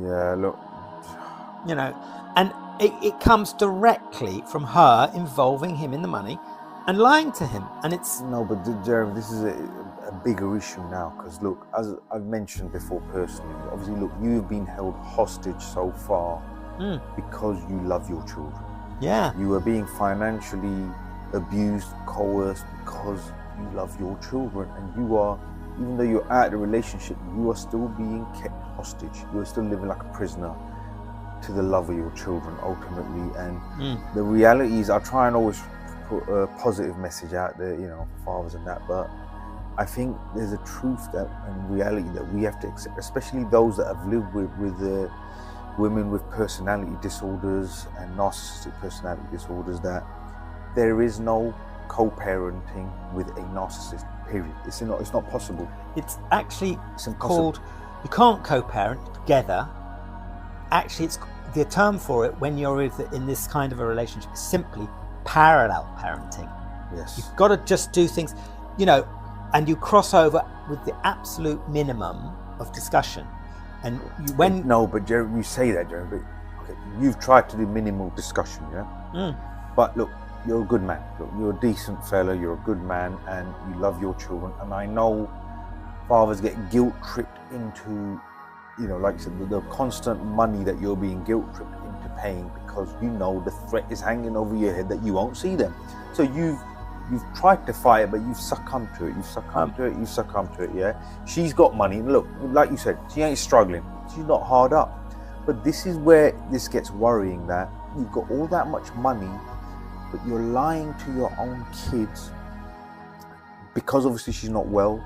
Yeah, look. You know, and it comes directly from her involving him in the money and lying to him. And it's... No, but Jeremy, this is a bigger issue now, because look, as I've mentioned before personally, obviously, look, you've been held hostage so far because you love your children. Yeah. You are being financially abused, coerced, because you love your children, and you are, even though you're out of the relationship, you are still being kept hostage. You are still living like a prisoner to the love of your children ultimately. And the reality is, I try and always put a positive message out there, you know, for fathers and that, but I think there's a truth that and reality that we have to accept, especially those that have lived with women with personality disorders and narcissistic personality disorders, that there is no co-parenting with a narcissist, period. It's not possible. It's actually called, you can't co-parent together. Actually, it's the term for it when you're in this kind of a relationship is simply parallel parenting. Yes. You've got to just do things, you know, and you cross over with the absolute minimum of discussion. And No, but Jeremy, you say that, Jeremy, but okay, you've tried to do minimal discussion, yeah? But look, you're a good man. Look, you're a decent fella, you're a good man, and you love your children. And I know fathers get guilt-tripped into, you know, like you said, the constant money that you're being guilt-tripped into paying, because you know the threat is hanging over your head that you won't see them. So you've tried to fight it, but you've succumbed to it. You've succumbed to it, yeah? She's got money. And look, like you said, she ain't struggling. She's not hard up. But this is where this gets worrying, that you've got all that much money, but you're lying to your own kids because obviously she's not well.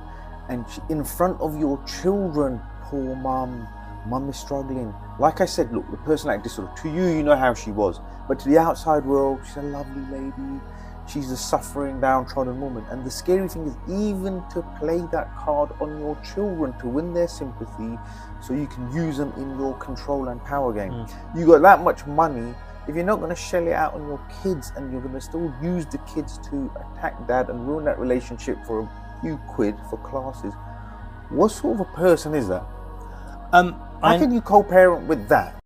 And in front of your children, poor mum is struggling. Like I said, look, the personality disorder, to you, you know how she was. But to the outside world, she's a lovely lady. She's a suffering, downtrodden woman. And the scary thing is, even to play that card on your children to win their sympathy so you can use them in your control and power game. You got that much money, if you're not going to shell it out on your kids and you're going to still use the kids to attack dad and ruin that relationship for a few quid for classes, what sort of a person is that? How can you co-parent with that?